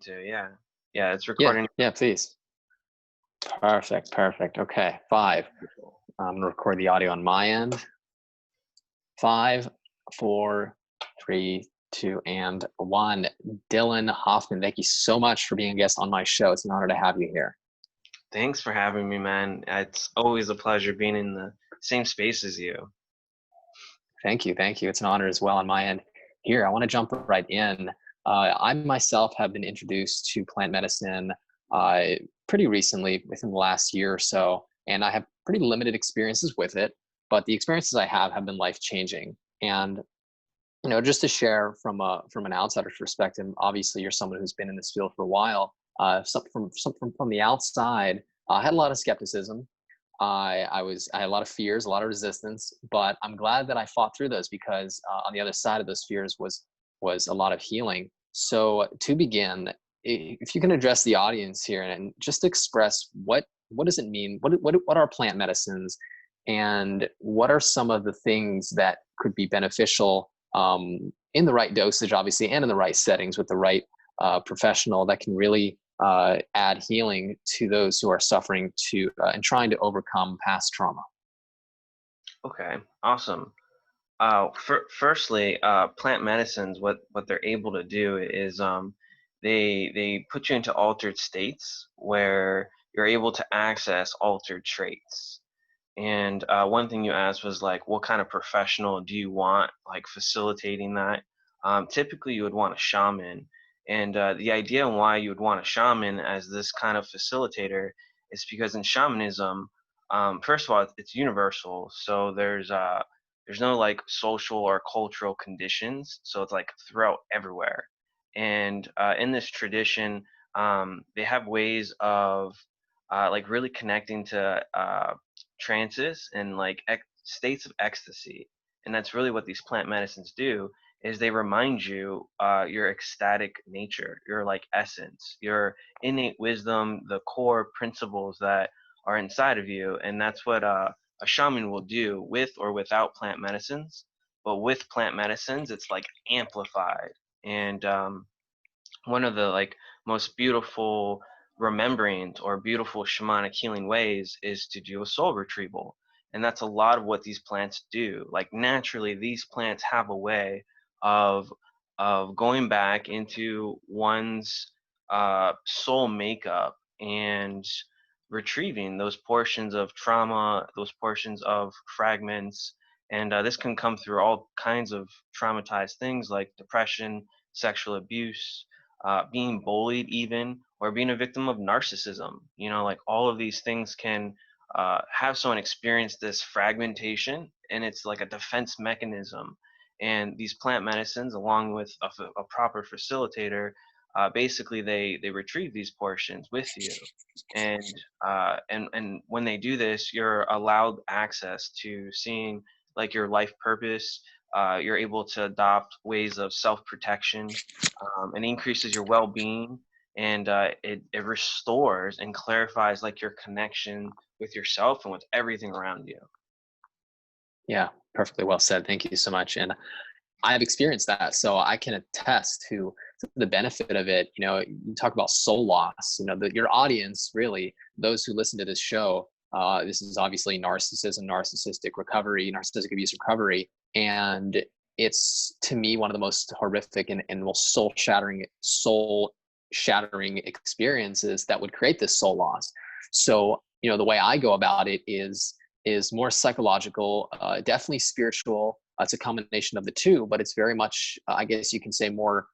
to. Yeah. Yeah, it's Yeah, recording. yeah, please. Perfect, perfect. Okay, 5. I'm gonna record the audio on my end. 5, 4, 3, 2, and 1. Dillyn Hoffman, thank you so much for being a guest on my show. It's an honor to have you here. Thanks for having me, man. It's always a pleasure being in the same space as you. Thank you, thank you. It's an honor as well on my end. Here, I want to jump right in. I myself have been introduced to plant medicine pretty recently, within the last year or so, and I have pretty limited experiences with it, but the experiences I have been life-changing. And just to share from an outsider's perspective, obviously you're someone who's been in this field for a while. From the outside, I had a lot of skepticism. I had a lot of fears, a lot of resistance, but I'm glad that I fought through those, because on the other side of those fears was a lot of healing. So to begin, if you can address the audience here and just express what does it mean? What are plant medicines, and what are some of the things that could be beneficial in the right dosage, obviously, and in the right settings with the right professional that can really add healing to those who are suffering and trying to overcome past trauma. Okay, awesome. Firstly, plant medicines, what they're able to do is they put you into altered states where you're able to access altered traits. And one thing you asked was like, what kind of professional do you want, like facilitating that? Typically, you would want a shaman. And the idea and why you would want a shaman as this kind of facilitator is because in shamanism, first of all, it's universal. So there's no like social or cultural conditions. So it's like throughout everywhere. And in this tradition, they have ways of like really connecting to trances and like states of ecstasy. And that's really what these plant medicines do, is they remind you your ecstatic nature, your like essence, your innate wisdom, the core principles that are inside of you. And that's what a shaman will do with or without plant medicines. But with plant medicines, it's like amplified. And one of the like most beautiful remembrance or beautiful shamanic healing ways is to do a soul retrieval. And that's a lot of what these plants do. Like naturally, these plants have a way of going back into one's soul makeup and retrieving those portions of trauma, those portions of fragments. And this can come through all kinds of traumatized things like depression, sexual abuse, being bullied even, or being a victim of narcissism. Like all of these things can have someone experience this fragmentation, and it's like a defense mechanism. And these plant medicines, along with a proper facilitator, basically they retrieve these portions with you. And when they do this, you're allowed access to seeing like your life purpose. You're able to adopt ways of self-protection, and increases your well-being, and it restores and clarifies like your connection with yourself and with everything around you. Yeah, perfectly well said. Thank you so much. And I have experienced that, so I can attest to the benefit of it. You talk about soul loss. Your audience, really, those who listen to this show, this is obviously narcissism, narcissistic recovery, narcissistic abuse recovery, and it's, to me, one of the most horrific and most soul shattering experiences that would create this soul loss. So, the way I go about it is more psychological, definitely spiritual. It's a combination of the two, but it's very much, I guess you can say, more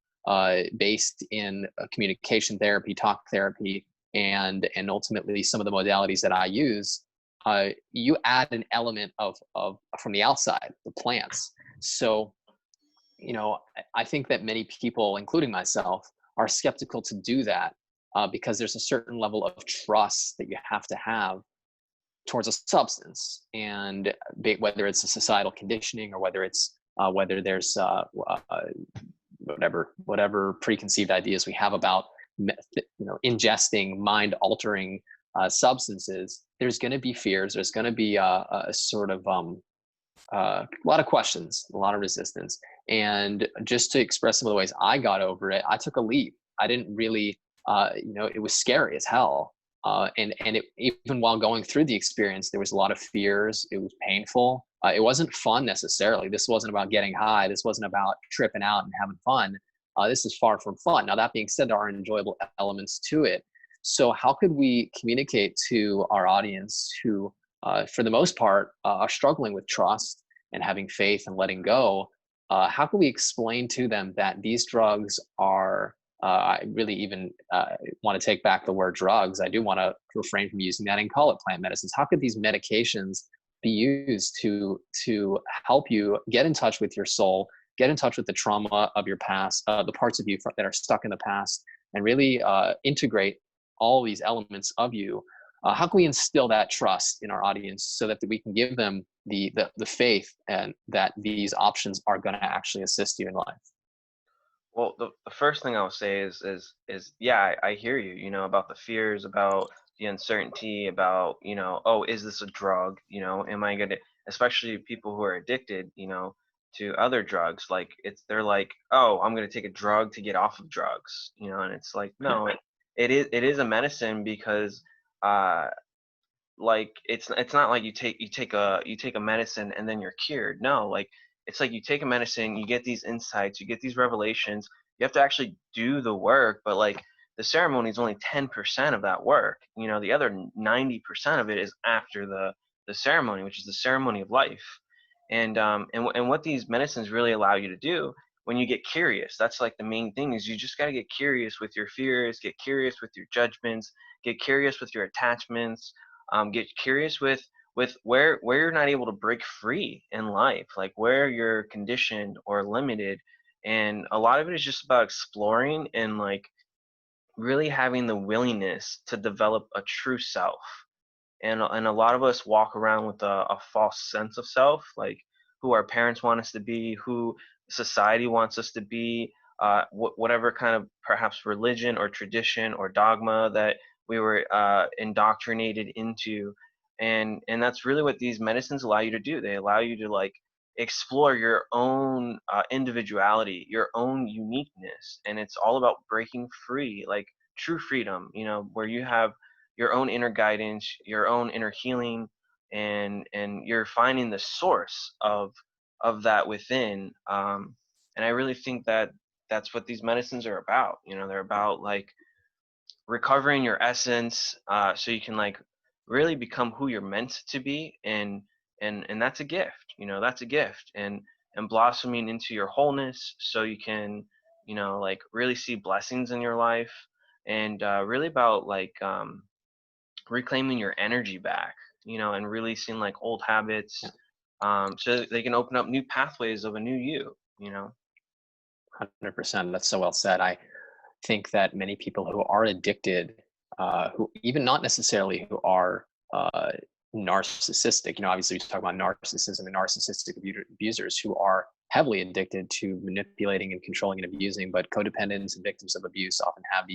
based in communication therapy, talk therapy, and ultimately some of the modalities that I use. You add an element of from the outside, the plants. So, I think that many people, including myself, are skeptical to do that because there's a certain level of trust that you have to have towards a substance, and whether it's a societal conditioning or whether there's whatever preconceived ideas we have about ingesting mind altering substances, there's going to be fears, there's going to be a sort of a lot of questions, a lot of resistance. And just to express some of the ways I got over it, I took a leap. I didn't really, it was scary as hell. Even while going through the experience, there was a lot of fears. It was painful. It wasn't fun necessarily. This wasn't about getting high. This wasn't about tripping out and having fun. This is far from fun. Now, that being said, there are enjoyable elements to it. So how could we communicate to our audience who, for the most part, are struggling with trust and having faith and letting go? How can we explain to them that these drugs are, I really even want to take back the word drugs. I do want to refrain from using that and call it plant medicines. How could these medications be used to help you get in touch with your soul, get in touch with the trauma of your past, the parts of you that are stuck in the past, and really integrate all these elements of you? How can we instill that trust in our audience so that we can give them the faith and that these options are going to actually assist you in life? Well, the first thing I'll say is yeah, I hear you, about the fears, about the uncertainty, about, oh, is this a drug? Am I gonna, especially people who are addicted, to other drugs, like they're like, oh, I'm gonna take a drug to get off of drugs, and it's like, no, it is a medicine because uh like it's not like you take a medicine and then you're cured. No, like it's like you take a medicine, you get these insights, you get these revelations, you have to actually do the work, but like the ceremony is only 10% of that work. The other 90% of it is after the ceremony, which is the ceremony of life. And what these medicines really allow you to do when you get curious, that's like the main thing, is you just got to get curious with your fears, get curious with your judgments, get curious with your attachments, get curious with where you're not able to break free in life, like where you're conditioned or limited. And a lot of it is just about exploring and like really having the willingness to develop a true self. And a lot of us walk around with a false sense of self, like who our parents want us to be, who society wants us to be, whatever kind of perhaps religion or tradition or dogma that we were indoctrinated into. And that's really what these medicines allow you to do. They allow you to like explore your own individuality, your own uniqueness, and it's all about breaking free, like true freedom, where you have your own inner guidance, your own inner healing, and you're finding the source of that within. And I really think that that's what these medicines are about. They're about like recovering your essence, so you can like really become who you're meant to be, and that's a gift. That's a gift, and blossoming into your wholeness, so you can like really see blessings in your life, and really about like reclaiming your energy back, and releasing like old habits, so that they can open up new pathways of a new you. 100%. That's so well said. I think that many people who are addicted, who even not necessarily who are narcissistic, obviously we talk about narcissism and narcissistic abusers who are heavily addicted to manipulating and controlling and abusing, but codependents and victims of abuse often have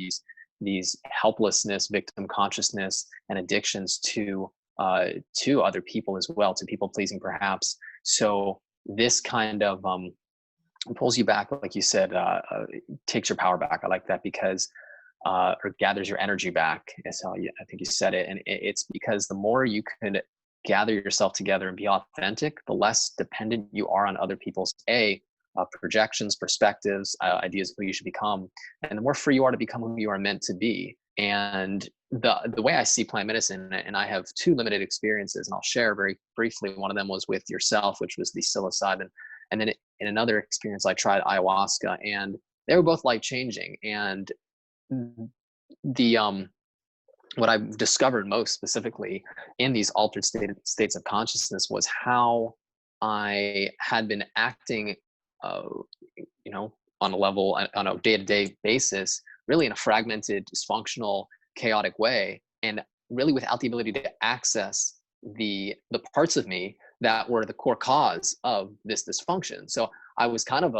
these helplessness, victim consciousness, and addictions to other people as well, to people pleasing perhaps. So this kind of pulls you back, like you said, takes your power back. I like that because, or gathers your energy back, is how I think you said it. And it's because the more you can gather yourself together and be authentic, the less dependent you are on other people's projections, perspectives, ideas of who you should become, and the more free you are to become who you are meant to be. And the way I see plant medicine, and I have two limited experiences, and I'll share very briefly. One of them was with yourself, which was the psilocybin. And then in another experience, I tried ayahuasca, and they were both life changing. And the what I've discovered most specifically in these altered states of consciousness was how I had been acting, on a level, on a day-to-day basis, really in a fragmented, dysfunctional, chaotic way, and really without the ability to access the parts of me that were the core cause of this dysfunction. So I was kind of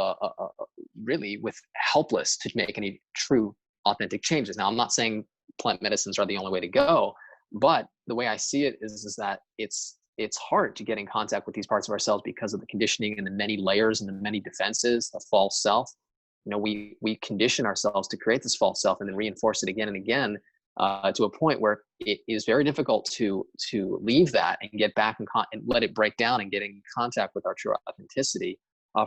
really helpless to make any true authentic changes. Now, I'm not saying plant medicines are the only way to go, but the way I see it is that it's hard to get in contact with these parts of ourselves because of the conditioning and the many layers and the many defenses, the false self. we condition ourselves to create this false self and then reinforce it again and again, to a point where it is very difficult to leave that and get back and let it break down and get in contact with our true authenticity,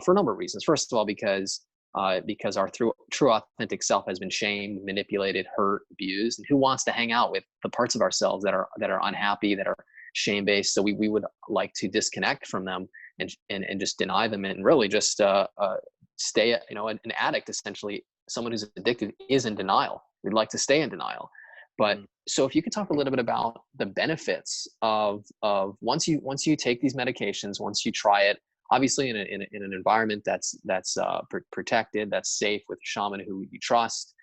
for a number of reasons. First of all, because our true authentic self has been shamed, manipulated, hurt, abused, and who wants to hang out with the parts of ourselves that are unhappy, that are shame based? So we would like to disconnect from them and just deny them, and really just stay. An addict, essentially, someone who's addicted, is in denial. We'd like to stay in denial. But so if you could talk a little bit about the benefits of once you take these medications, once you try it, obviously in an environment that's protected, that's safe, with a shaman who you trust.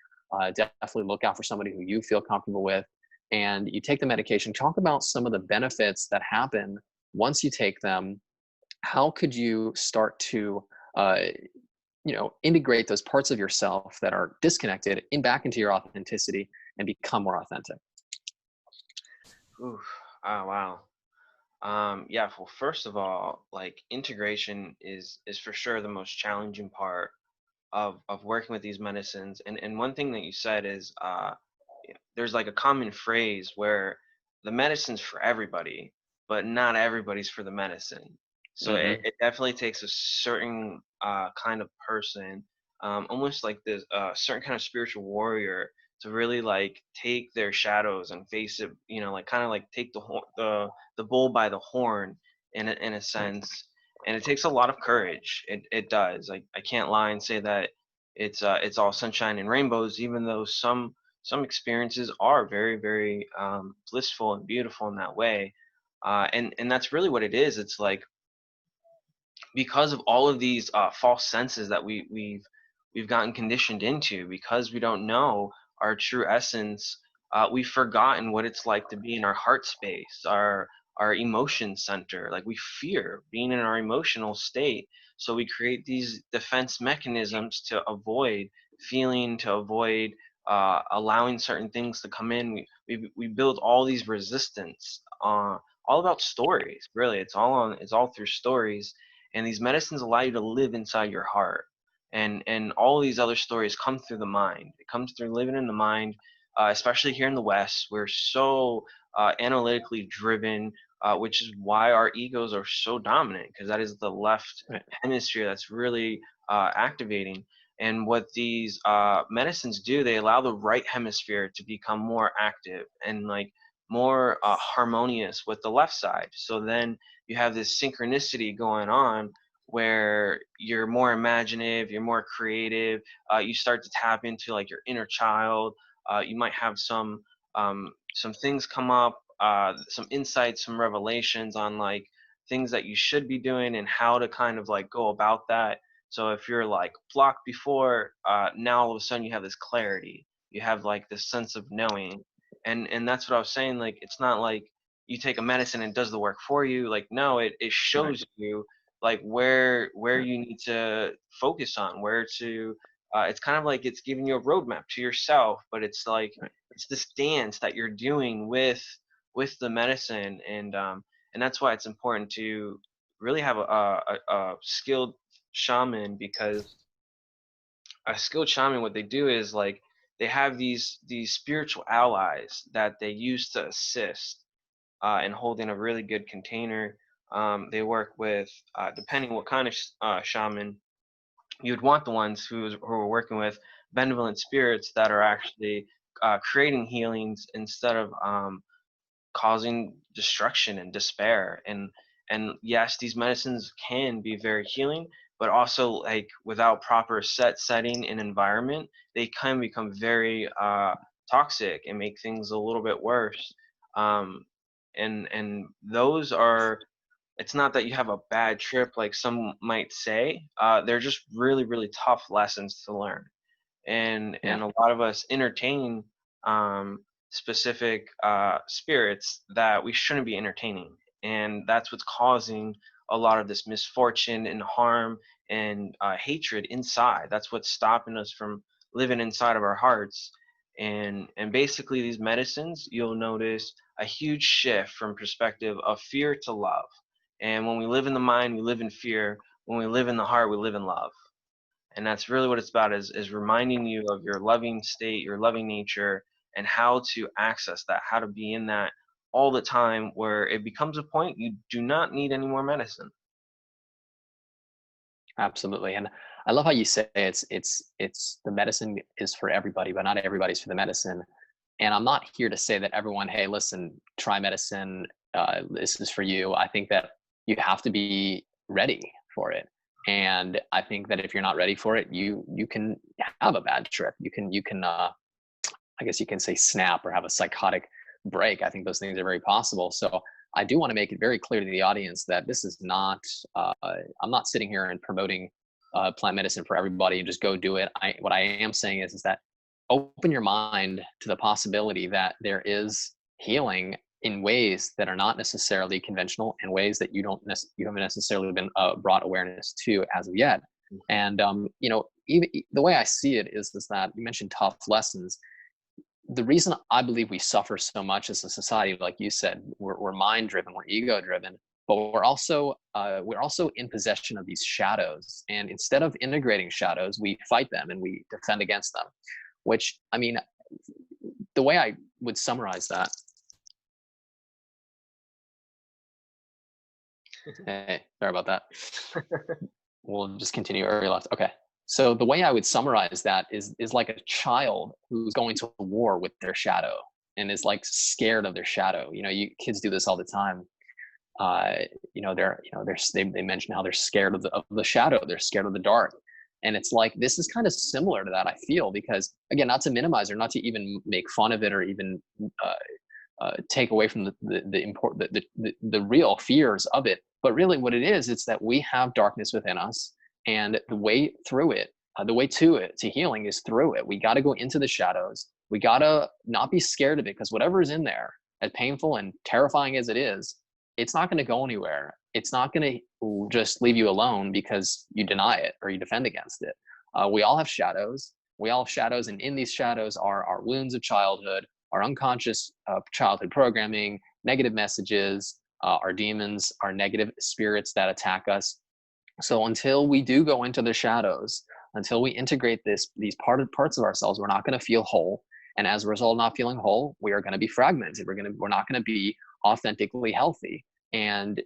Definitely look out for somebody who you feel comfortable with, and you take the medication. Talk about some of the benefits that happen once you take them. How could you start to integrate those parts of yourself that are disconnected back into your authenticity and become more authentic? Ooh, oh, wow. Yeah, well, first of all, like, integration is for sure the most challenging part of working with these medicines. And one thing that you said is, there's like a common phrase where the medicine's for everybody, but not everybody's for the medicine. So Hmm. it definitely takes a certain kind of person, almost like this certain kind of spiritual warrior, to really like take their shadows and face it. Like kind of like take the bull by the horn in a Right. sense. And it takes a lot of courage. It does. I can't lie and say that it's all sunshine and rainbows, even though some experiences are very, very blissful and beautiful in that way. And that's really what it is. It's like, because of all of these false senses that we've gotten conditioned into, because we don't know our true essence. We've forgotten what it's like to be in our heart space, our emotion center. Like, we fear being in our emotional state, so we create these defense mechanisms to avoid feeling, to avoid allowing certain things to come in. We build all these resistance, all about stories. Really, it's all through stories. And these medicines allow you to live inside your heart. And all these other stories come through the mind. It comes through living in the mind. Especially here in the West, we're so analytically driven, which is why our egos are so dominant, because that is the left Right. hemisphere that's really activating. And what these medicines do, they allow the right hemisphere to become more active and like more harmonious with the left side. So then you have this synchronicity going on where you're more imaginative, you're more creative. You start to tap into like your inner child. You might have some things come up, some insights, some revelations on like things that you should be doing and how to kind of like go about that. So if you're like blocked before, now all of a sudden you have this clarity. You have like this sense of knowing. And that's what I was saying. Like, it's not like you take a medicine and it does the work for you. Like, no, it Right. shows you like where you need to focus on, where to. It's kind of like it's giving you a roadmap to yourself, but it's like Right. it's this dance that you're doing with the medicine. And that's why it's important to really have a skilled shaman, because a skilled shaman, what they do is like they have these spiritual allies that they use to assist in holding a really good container. They work with, depending what kind of shaman, you'd want the ones who are working with benevolent spirits that are actually creating healings instead of causing destruction and despair. And yes, these medicines can be very healing, but also like without proper setting and environment, they can become very toxic and make things a little bit worse. Um, and and those are, it's not that you have a bad trip like some might say. They're just really, really tough lessons to learn. And Yeah. a lot of us entertain um, specific spirits that we shouldn't be entertaining, and that's what's causing a lot of this misfortune and harm and hatred inside. That's what's stopping us from living inside of our hearts. And basically, these medicines, you'll notice a huge shift from perspective of fear to love. And when we live in the mind, we live in fear. When we live in the heart, we live in love. And that's really what it's about, is reminding you of your loving state, your loving nature, and how to access that, how to be in that all the time, where it becomes a point you do not need any more medicine. Absolutely. And I love how you say it's the medicine is for everybody, but not everybody's for the medicine. And I'm not here to say that everyone, hey, listen, try medicine. This is for you. I think that you have to be ready for it. And I think that if you're not ready for it, you can have a bad trip. You can I guess you can say snap or have a psychotic break. I think those things are very possible. So I do want to make it very clear to the audience that this is not, I'm not sitting here and promoting plant medicine for everybody and just go do it. What I am saying is that open your mind to the possibility that there is healing in ways that are not necessarily conventional, and ways that you haven't necessarily been brought awareness to as of yet. And even the way I see it is that you mentioned tough lessons. The reason I believe we suffer so much as a society, like you said, we're mind driven, we're ego driven, but we're also in possession of these shadows. And instead of integrating shadows, we fight them and we defend against them. Which, I mean, the way I would summarize that. Hey, sorry about that. We'll just continue where we left. Okay. So the way I would summarize that is like a child who's going to war with their shadow and is like scared of their shadow. You kids do this all the time. They mention how they're scared of the shadow. They're scared of the dark. And it's like, this is kind of similar to that, I feel, because again, not to minimize or not to even make fun of it or even take away from the real fears of it. But really what it is, it's that we have darkness within us, and the way through it, the way to healing is through it. We got to go into the shadows. We got to not be scared of it, because whatever is in there, as painful and terrifying as it is, it's not going to go anywhere. It's not going to just leave you alone because you deny it or you defend against it. We all have shadows. We all have shadows, and in these shadows are our wounds of childhood, our unconscious childhood programming, negative messages, our demons, our negative spirits that attack us. So until we do go into the shadows, until we integrate these parts of ourselves, we're not going to feel whole. And as a result of not feeling whole, we are going to be fragmented. We're not going to be authentically healthy. And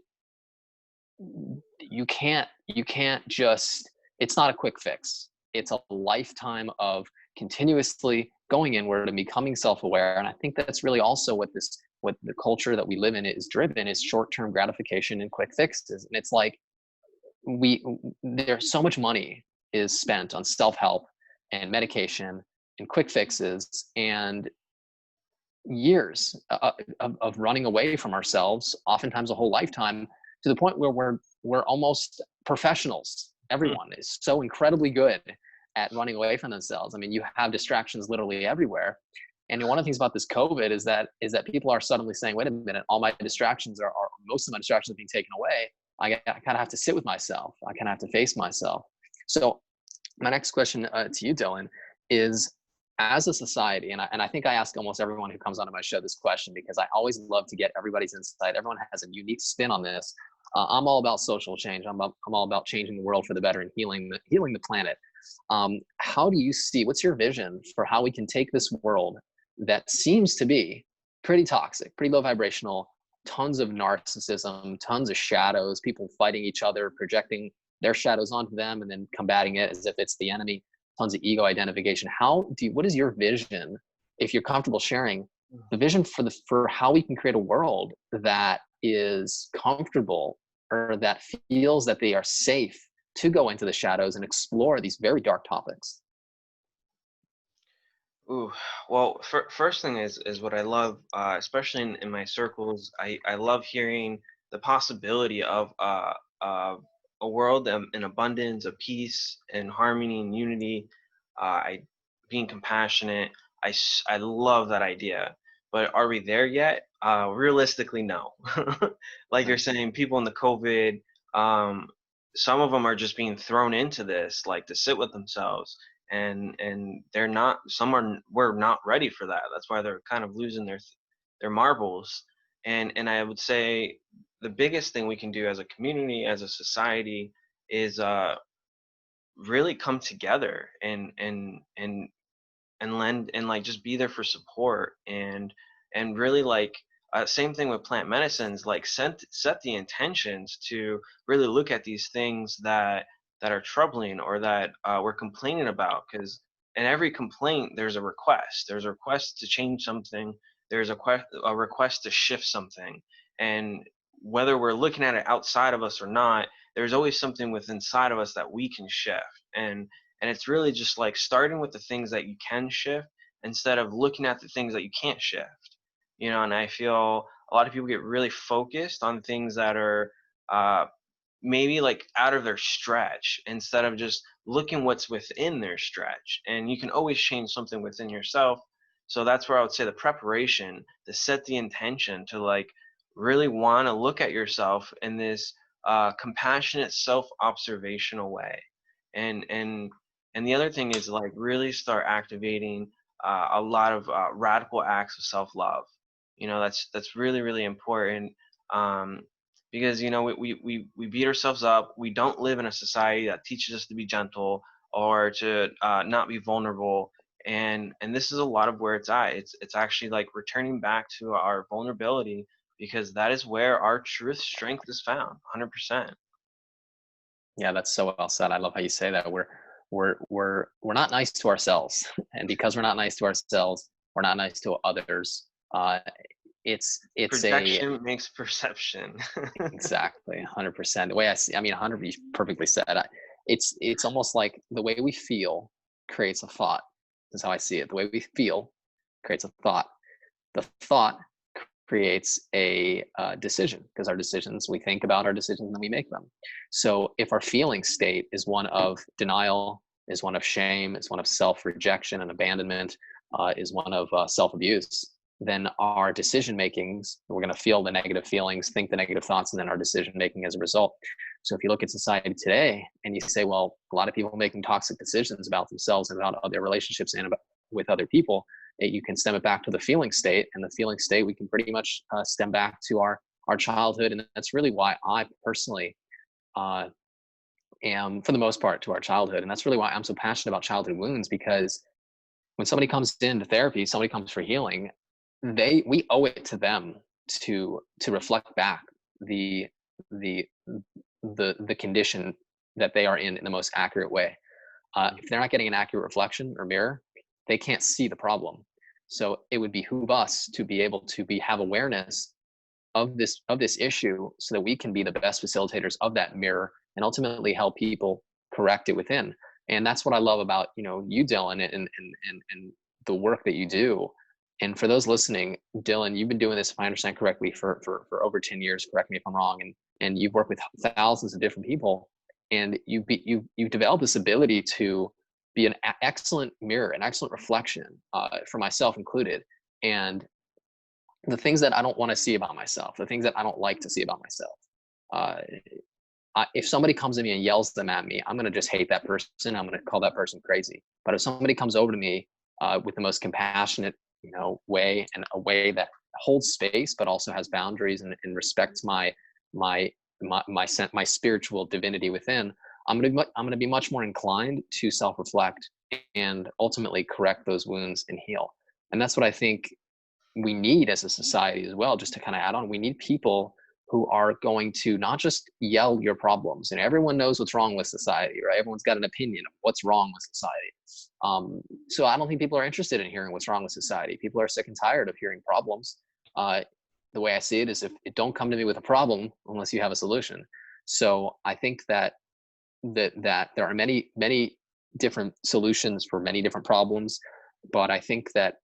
you can't just, it's not a quick fix. It's a lifetime of continuously going inward and becoming self-aware. And I think that's really also what the culture that we live in is driven, is short-term gratification and quick fixes. And it's like, there's so much money is spent on self-help and medication and quick fixes, and years of running away from ourselves, oftentimes a whole lifetime, to the point where we're almost professionals. Everyone is so incredibly good at running away from themselves. I mean, you have distractions literally everywhere. And one of the things about this COVID is that people are suddenly saying, wait a minute, all my distractions are most of my distractions are being taken away. I kind of have to sit with myself. I kind of have to face myself. So my next question to you, Dillyn, is, as a society, and I think I ask almost everyone who comes onto my show this question, because I always love to get everybody's insight. Everyone has a unique spin on this. I'm all about social change. I'm all about changing the world for the better and healing the planet. How do you see, what's your vision for how we can take this world that seems to be pretty toxic, pretty low vibrational, tons of narcissism, tons of shadows, people fighting each other, projecting their shadows onto them and then combating it as if it's the enemy, tons of ego identification. What is your vision, if you're comfortable sharing the vision for how we can create a world that is comfortable, or that feels that they are safe to go into the shadows and explore these very dark topics? Ooh, well, first thing is what I love, especially in my circles. I love hearing the possibility of a world in abundance, of peace and harmony and unity. I being compassionate. I love that idea. But are we there yet? Realistically, no. Like you're saying, people in the COVID, some of them are just being thrown into this, like to sit with themselves, and they're not, we're not ready for that. That's why they're kind of losing their marbles. And I would say the biggest thing we can do as a community, as a society, is really come together and lend and like just be there for support and really like same thing with plant medicines, like set the intentions to really look at these things that are troubling or that we're complaining about, because in every complaint there's a request to change something, there's a request to shift something, and whether we're looking at it outside of us or not, there's always something within inside of us that we can shift. And it's really just like starting with the things that you can shift instead of looking at the things that you can't shift. And I feel a lot of people get really focused on things that are uh, maybe like out of their stretch instead of just looking what's within their stretch. And you can always change something within yourself. So that's where I would say the preparation, to set the intention to like really want to look at yourself in this compassionate self-observational way. And and and the other thing is like really start activating a lot of radical acts of self-love. That's really really important, um, because we beat ourselves up. We don't live in a society that teaches us to be gentle or to not be vulnerable. And this is a lot of where it's at. It's actually like returning back to our vulnerability, because that is where our truth strength is found 100%. Yeah, that's so well said. I love how you say that. We're not nice to ourselves, and because we're not nice to ourselves, we're not nice to others. It's a Projection makes perception. exactly 100%. The way I see, I mean, 100. You perfectly said. It's almost like the way we feel creates a thought. Is how I see it. The way we feel creates a thought. The thought creates a decision, because our decisions, we think about our decisions and we make them. So if our feeling state is one of denial, is one of shame, is one of self-rejection and abandonment, is one of self-abuse, then our decision makings, we're going to feel the negative feelings, think the negative thoughts, and then our decision making as a result. So if you look at society today and you say, well, a lot of people making toxic decisions about themselves and about their relationships and about, with other people, you can stem it back to the feeling state, and the feeling state we can pretty much stem back to our childhood. And that's really why I personally uh, am, for the most part, to our childhood. And that's really why I'm so passionate about childhood wounds, because when somebody comes into therapy, somebody comes for healing, we owe it to them to reflect back the the the condition that they are in the most accurate way. If they're not getting an accurate reflection or mirror, they can't see the problem. So it would behoove us to be able to have awareness of this issue, so that we can be the best facilitators of that mirror and ultimately help people correct it within. And that's what I love about you, Dillyn, and the work that you do. And for those listening, Dillyn, you've been doing this, if I understand correctly, for over 10 years. Correct me if I'm wrong. And you've worked with thousands of different people, and you've developed this ability to be an excellent mirror, an excellent reflection, for myself included. And the things that I don't want to see about myself, the things that I don't like to see about myself. Uh, if somebody comes to me and yells them at me, I'm going to just hate that person. I'm going to call that person crazy. But if somebody comes over to me with the most compassionate, way, and a way that holds space, but also has boundaries and respects my spiritual divinity within, I'm going to be much more inclined to self-reflect and ultimately correct those wounds and heal. And that's what I think we need as a society as well. Just to kind of add on, we need people who are going to not just yell your problems. And everyone knows what's wrong with society, right? Everyone's got an opinion of what's wrong with society. So I don't think people are interested in hearing what's wrong with society. People are sick and tired of hearing problems. The way I see it is, if it don't come to me with a problem unless you have a solution. So I think that there are many different solutions for many different problems, but I think that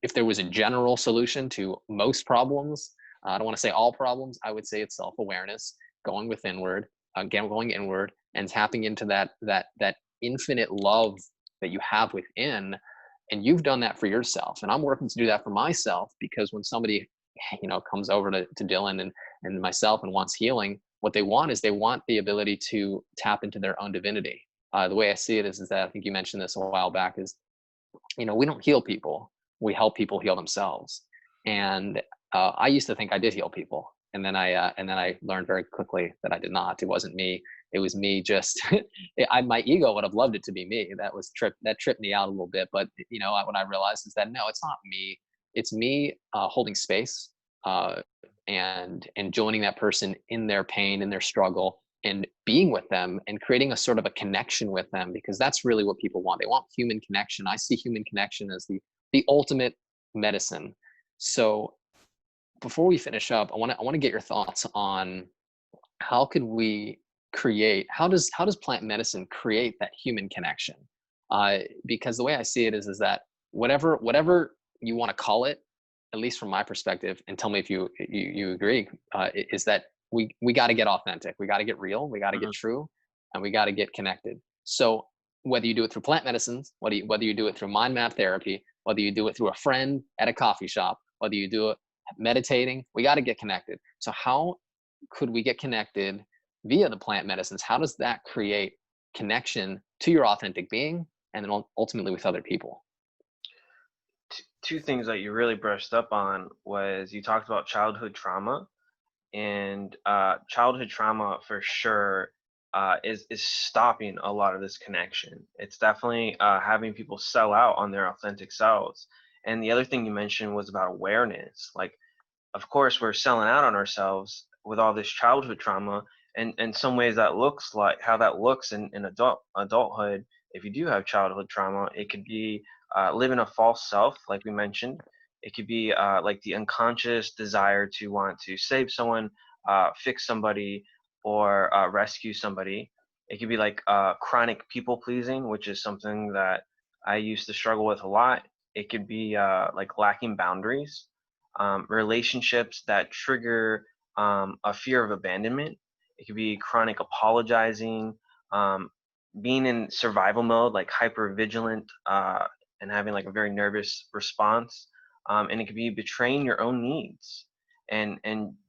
if there was a general solution to most problems, I don't want to say all problems, I would say it's self-awareness, going inward, and tapping into that infinite love that you have within. And you've done that for yourself, and I'm working to do that for myself, because when somebody comes over to Dillyn and myself and wants healing, what they want is, they want the ability to tap into their own divinity. The way I see it is that, I think you mentioned this a while back, is we don't heal people, we help people heal themselves. And I used to think I did heal people, and then I learned very quickly that I did not. It wasn't me. it was me just, my ego would have loved it to be me. That tripped me out a little bit. But, what I realized is that, no, it's not me. It's me holding space uh, and joining that person in their pain, in their struggle, and being with them and creating a sort of a connection with them, because that's really what people want. They want human connection. I see human connection as the ultimate medicine. So before we finish up, I want to get your thoughts on how does plant medicine create that human connection? Because the way I see it is that whatever you want to call it, at least from my perspective, and tell me if you agree, is that we got to get authentic, we got to get real, we got to get Mhm. true, and we got to get connected. So whether you do it through plant medicines, whether you do it through mind map therapy, whether you do it through a friend at a coffee shop, whether you do it meditating, we got to get connected. So how could we get connected via the plant medicines? How does that create connection to your authentic being and then ultimately with other people? Two things that you really brushed up on was you talked about childhood trauma, and childhood trauma for sure is stopping a lot of this connection. It's definitely having people sell out on their authentic selves. And the other thing you mentioned was about awareness. Like, of course, we're selling out on ourselves with all this childhood trauma, and in some ways that looks like how that looks in adulthood. If you do have childhood trauma, it could be living a false self, like we mentioned. It could be like the unconscious desire to want to save someone, fix somebody, or rescue somebody. It could be like chronic people pleasing, which is something that I used to struggle with a lot. It could be like lacking boundaries, relationships that trigger a fear of abandonment. It could be chronic apologizing, um, being in survival mode, like hyper vigilant, and having like a very nervous response. And it could be betraying your own needs, and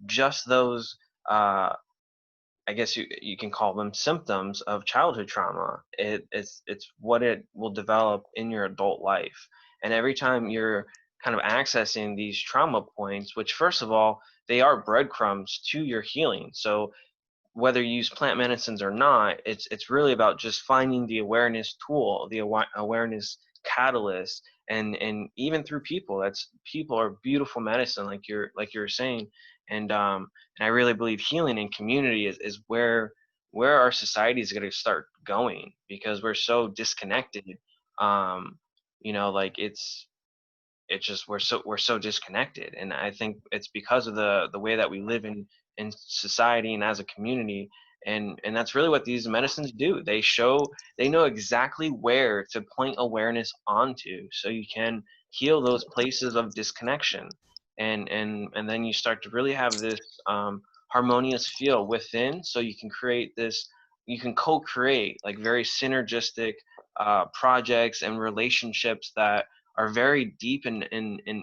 just those. I guess you can call them symptoms of childhood trauma. It's what it will develop in your adult life. And every time you're kind of accessing these trauma points, which first of all, they are breadcrumbs to your healing. So whether you use plant medicines or not, it's really about just finding the awareness tool, the awareness catalyst, and even through people. That's people are beautiful medicine, like you were saying, and I really believe healing in community is where our society is going to start going, because we're so disconnected. Um, like it's just we're so disconnected, and I think it's because of the way that we live in society and as a community. And that's really what these medicines do. They know exactly where to point awareness onto, so you can heal those places of disconnection, and then you start to really have this harmonious feel within, so you can co-create like very synergistic projects and relationships that are very deep in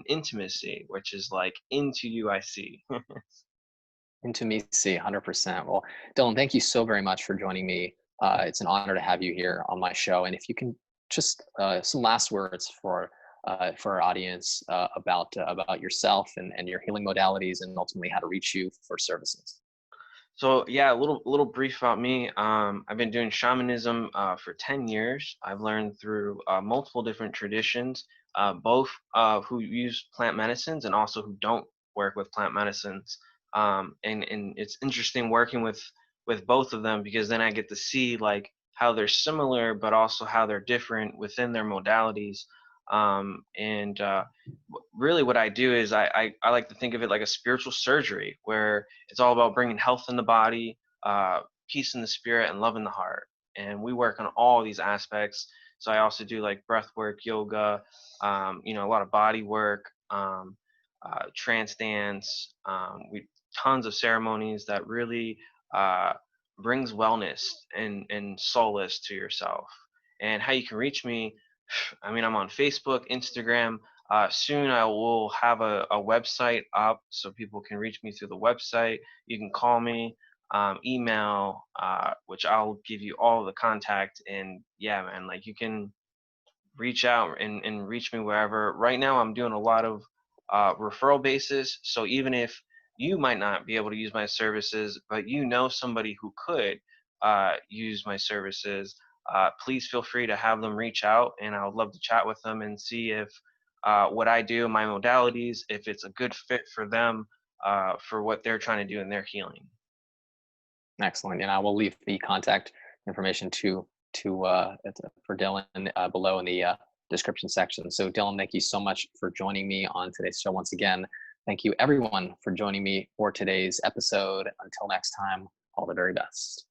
intimacy, which is like into you I see. Intimacy, 100%. Well, Dylan, thank you so very much for joining me. It's an honor to have you here on my show. And if you can just some last words for our audience about yourself and your healing modalities and ultimately how to reach you for services. So yeah, a little brief about me. I've been doing shamanism for 10 years. I've learned through multiple different traditions, both who use plant medicines and also who don't work with plant medicines. And it's interesting working with both of them, because then I get to see like how they're similar, but also how they're different within their modalities. And really what I do is I like to think of it like a spiritual surgery, where it's all about bringing health in the body, peace in the spirit, and love in the heart. And we work on all these aspects. So I also do like breath work, yoga, a lot of body work, trance dance. We tons of ceremonies that really brings wellness and solace to yourself. And how you can reach me, I mean, I'm on Facebook, Instagram. Soon I will have a website up, so people can reach me through the website. You can call me, email, which I'll give you all the contact. And yeah, man, like you can reach out and reach me wherever. Right now, I'm doing a lot of referral basis. So even if you might not be able to use my services, but you know somebody who could, use my services, please feel free to have them reach out, and I would love to chat with them and see if what I do, my modalities, if it's a good fit for them, for what they're trying to do in their healing. Excellent. And I will leave the contact information for Dillyn below in the description section. So Dillyn, thank you so much for joining me on today's show once again. Thank you everyone for joining me for today's episode. Until next time, all the very best.